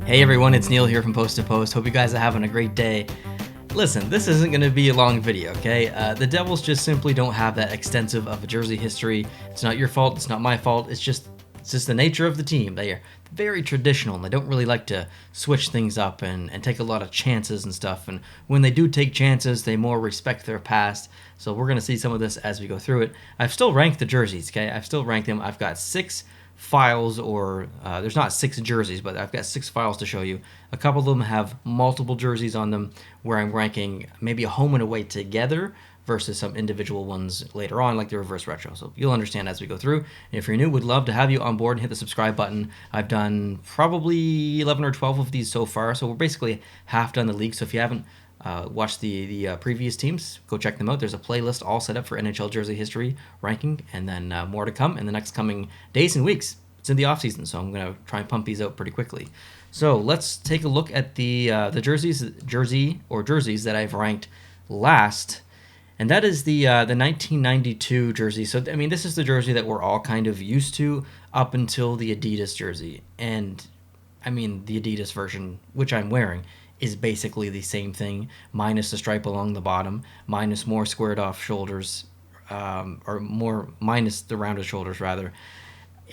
Hey everyone, it's Neil here from Post to Post. Hope you guys are having a great day. Listen, this isn't going to be a long video, okay? The Devils just simply don't have that extensive of a jersey history. It's not your fault, it's not my fault, it's just the nature of the team. They are very traditional and they don't really like to switch things up and take a lot of chances and stuff. And when they do take chances, they more respect their past. So we're going to see some of this as we go through it. I've still ranked the jerseys, okay? I've still ranked them. I've got 6 files, or there's not 6 jerseys, but I've got 6 files to show you. A couple of them have multiple jerseys on them where I'm ranking maybe a home and away together versus some individual ones later on, like the reverse retro. So you'll understand as we go through. And if you're new, we'd love to have you on board and hit the subscribe button. I've done probably 11 or 12 of these so far, so we're basically half done the league. So if you haven't watch the previous teams, go check them out. There's a playlist all set up for NHL jersey history ranking, and then more to come in the next coming days and weeks. It's in the off season, so I'm going to try and pump these out pretty quickly. So let's take a look at the jerseys that I've ranked last, and that is the 1992 jersey. So I mean, this is the jersey that we're all kind of used to up until the Adidas jersey, and I mean the Adidas version, which I'm wearing, is basically the same thing, minus the stripe along the bottom, minus more squared off shoulders, or more minus the rounded shoulders rather.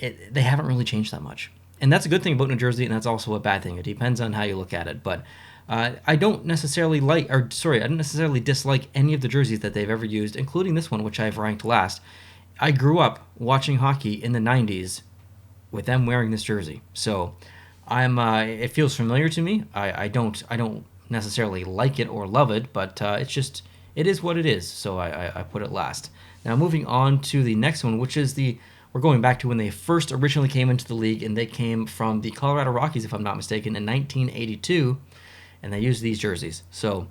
They haven't really changed that much, and that's a good thing about New Jersey, and that's also a bad thing. It depends on how you look at it. But I don't necessarily dislike any of the jerseys that they've ever used, including this one, which I've ranked last. I grew up watching hockey in the 90s with them wearing this jersey, so it feels familiar to me. I don't necessarily like it or love it, but it is what it is. So I put it last. Now moving on to the next one, which is we're going back to when they first originally came into the league, and they came from the Colorado Rockies, if I'm not mistaken, in 1982, and they used these jerseys. So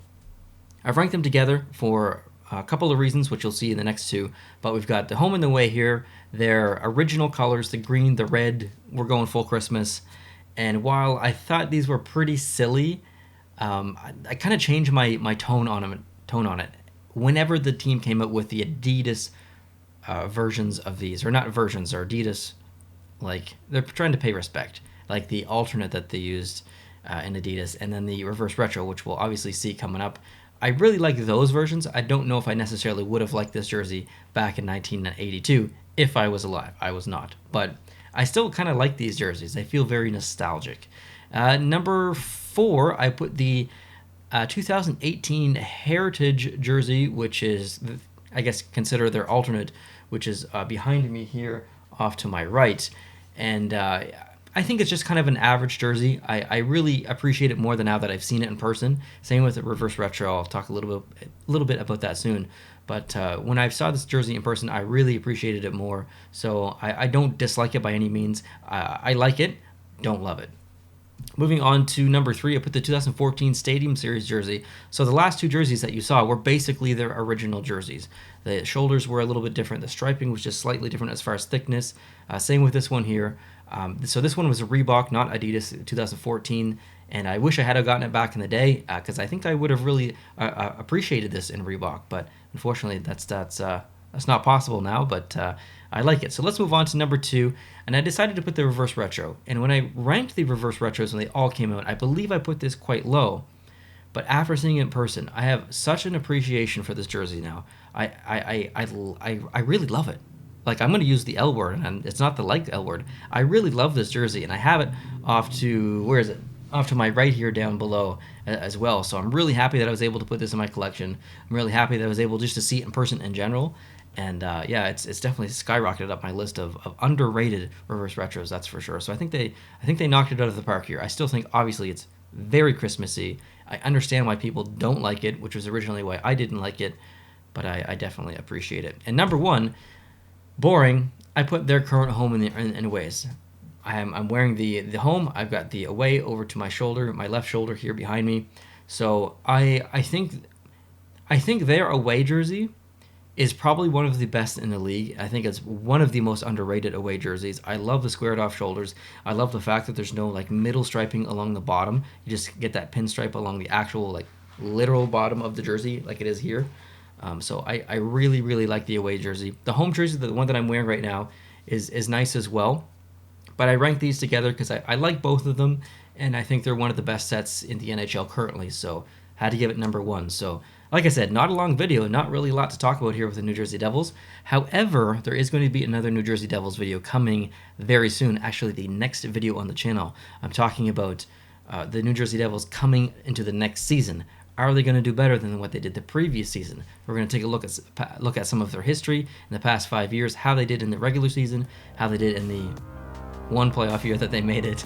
I've ranked them together for a couple of reasons, which you'll see in the next two. But we've got the home and the away here. Their original colors, the green, the red. We're going full Christmas. And while I thought these were pretty silly, I kind of changed my tone on it whenever the team came up with the Adidas versions of these, or not versions, or Adidas, like they're trying to pay respect, like the alternate that they used in Adidas, and then the reverse retro, which we'll obviously see coming up. I really like those versions. I don't know if I necessarily would have liked this jersey back in 1982 if I was alive. I was not, but I still kind of like these jerseys. They feel very nostalgic. Number 4, I put the 2018 Heritage jersey, which is, I guess, consider their alternate, which is behind me here off to my right. And I think it's just kind of an average jersey. I really appreciate it more than now that I've seen it in person. Same with the reverse retro. I'll talk a little bit about that soon. But when I saw this jersey in person, I really appreciated it more. So I don't dislike it by any means. I like it, don't love it. Moving on to number 3, I put the 2014 Stadium Series jersey. So the last 2 jerseys that you saw were basically their original jerseys. The shoulders were a little bit different. The striping was just slightly different as far as thickness. Same with this one here. So this one was a Reebok, not Adidas, 2014. And I wish I had gotten it back in the day, because I think I would have really appreciated this in Reebok. But unfortunately, that's not possible now. But I like it. So let's move on to number 2. And I decided to put the reverse retro. And when I ranked the reverse retros when they all came out, I believe I put this quite low. But after seeing it in person, I have such an appreciation for this jersey now. I really love it. Like, I'm going to use the L word, and it's not the like L word. I really love this jersey, and I have it off to my right here down below as well. So I'm really happy that I was able to put this in my collection. I'm really happy that I was able just to see it in person in general. And it's definitely skyrocketed up my list of underrated reverse retros, that's for sure. So I think they knocked it out of the park here. I still think, obviously, it's very Christmassy. I understand why people don't like it, which was originally why I didn't like it, but I definitely appreciate it. And number 1, boring, I put their current home in aways. I'm wearing the home. I've got the away over to my shoulder, my left shoulder here behind me. So I think their away jersey is probably one of the best in the league. I think it's one of the most underrated away jerseys. I love the squared off shoulders. I love the fact that there's no like middle striping along the bottom. You just get that pinstripe along the actual like literal bottom of the jersey like it is here. So I really, really like the away jersey. The home jersey, the one that I'm wearing right now, is nice as well. But I rank these together because I like both of them. and I think they're one of the best sets in the NHL currently, so had to give it number 1. So like I said, not a long video, not really a lot to talk about here with the New Jersey Devils. However, there is going to be another New Jersey Devils video coming very soon. Actually, the next video on the channel, I'm talking about the New Jersey Devils coming into the next season. Are they going to do better than what they did the previous season? We're going to take a look at some of their history in the past 5 years, how they did in the regular season, how they did in the one playoff year that they made it,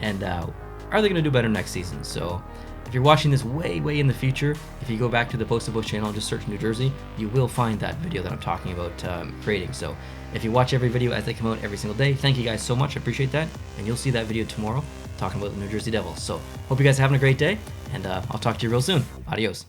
and are they going to do better next season? So if you're watching this way in the future, if you go back to the Post to Post channel and just search New Jersey, you will find that video that I'm talking about creating. So if you watch every video as they come out every single day, thank you guys so much. I appreciate that. And you'll see that video tomorrow talking about the New Jersey Devils. So hope you guys are having a great day, and I'll talk to you real soon. Adios.